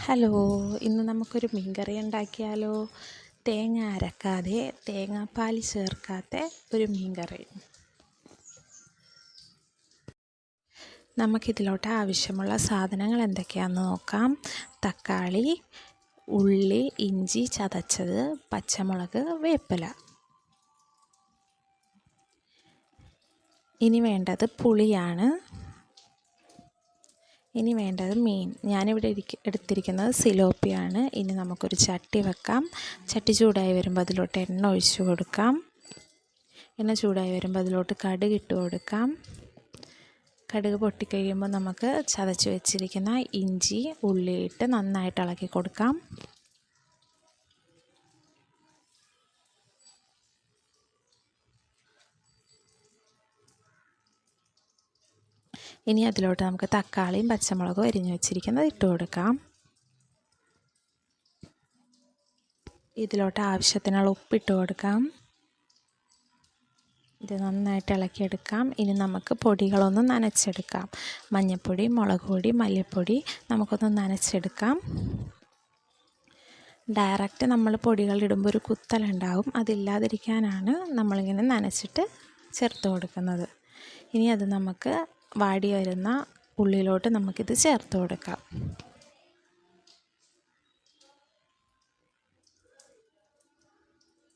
Hello, ഇന്ന് നമുക്കൊരു മീൻകറി ഉണ്ടാക്കിയാലോ? തേങ്ങ അരക്കാതെ തേങ്ങാപ്പാൽ ചേർക്കാത്ത ഒരു മീൻകറി. നമുക്കിതിലോട്ട് ആവശ്യമുള്ള സാധനങ്ങൾ എന്തൊക്കെയാണെന്ന് നോക്കാം. തക്കാളി, ഉള്ളി, ഇഞ്ചി ചതച്ചത്, പച്ചമുളക്, വേപ്പില. ഇനി വേണ്ടത് പുളിയാണ്. ഇനി വേണ്ടത് മീൻ. ഞാനിവിടെ എടുത്തിരിക്കുന്നത് സിലോപ്പിയാണ്. ഇനി നമുക്കൊരു ചട്ടി വെക്കാം. ചട്ടി ചൂടായി വരുമ്പോൾ അതിലോട്ട് എണ്ണ ഒഴിച്ചു കൊടുക്കാം. എണ്ണ ചൂടായി വരുമ്പോൾ അതിലോട്ട് കടുക് ഇട്ട് കൊടുക്കാം. കടുക് പൊട്ടിക്കഴിയുമ്പോൾ നമുക്ക് ചതച്ച് വെച്ചിരിക്കുന്ന ഇഞ്ചി, ഉള്ളി ഇട്ട് നന്നായിട്ട് ഇളക്കി കൊടുക്കാം. ഇനി അതിലോട്ട് നമുക്ക് തക്കാളിയും പച്ചമുളകും അരിഞ്ഞു വെച്ചിരിക്കുന്നത് ഇട്ട് കൊടുക്കാം. ഇതിലോട്ട് ആവശ്യത്തിനുള്ള ഉപ്പിട്ട് കൊടുക്കാം. ഇത് നന്നായിട്ട് ഇളക്കിയെടുക്കാം. ഇനി നമുക്ക് പൊടികളൊന്ന് നനച്ചെടുക്കാം. മഞ്ഞൾപ്പൊടി, മുളക് പൊടി, മല്ലിപ്പൊടി നമുക്കൊന്ന് നനച്ചെടുക്കാം. ഡയറക്റ്റ് നമ്മൾ പൊടികൾ ഇടുമ്പോൾ ഒരു കുത്തലുണ്ടാവും. അതില്ലാതിരിക്കാനാണ് നമ്മളിങ്ങനെ നനച്ചിട്ട് ചേർത്ത് കൊടുക്കുന്നത്. ഇനി അത് നമുക്ക് വാടി വരുന്ന ഉള്ളിലോട്ട് നമുക്കിത് ചേർത്ത് കൊടുക്കാം.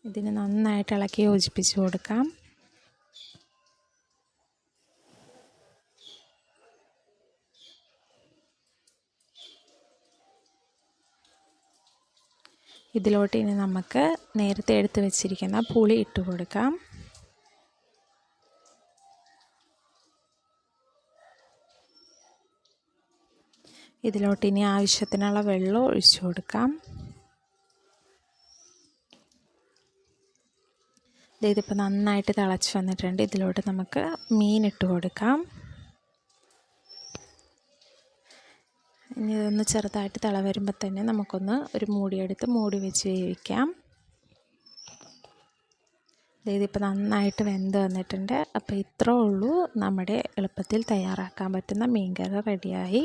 ഇതിന് നന്നായിട്ട് ഇളക്കി യോജിപ്പിച്ച് കൊടുക്കാം. ഇതിലോട്ട് ഇനി നമുക്ക് നേരത്തെ എടുത്ത് വെച്ചിരിക്കുന്ന പുളി ഇട്ട് കൊടുക്കാം. ഇതിലോട്ട് ഇനി ആവശ്യത്തിനുള്ള വെള്ളം ഒഴിച്ചു കൊടുക്കാം. ഇതിപ്പോൾ നന്നായിട്ട് തിളച്ച് വന്നിട്ടുണ്ട്. ഇതിലോട്ട് നമുക്ക് മീൻ ഇട്ട് കൊടുക്കാം. ഇനി ഇതൊന്ന് ചെറുതായിട്ട് തിള വരുമ്പോൾ തന്നെ നമുക്കൊന്ന് ഒരു മൂടിയെടുത്ത് മൂടി വെച്ച് വേവിക്കാം. ഇതിപ്പോൾ നന്നായിട്ട് വെന്ത് വന്നിട്ടുണ്ട്. അപ്പോൾ ഇത്രേ ഉള്ളൂ, നമ്മുടെ എളുപ്പത്തിൽ തയ്യാറാക്കാൻ പറ്റുന്ന മീൻകറി റെഡിയായി.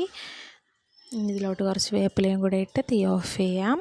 ഇതിലോട്ട് കുറച്ച് വേപ്പിലയും കൂടെ ഇട്ട് തീ ഓഫ് ചെയ്യാം.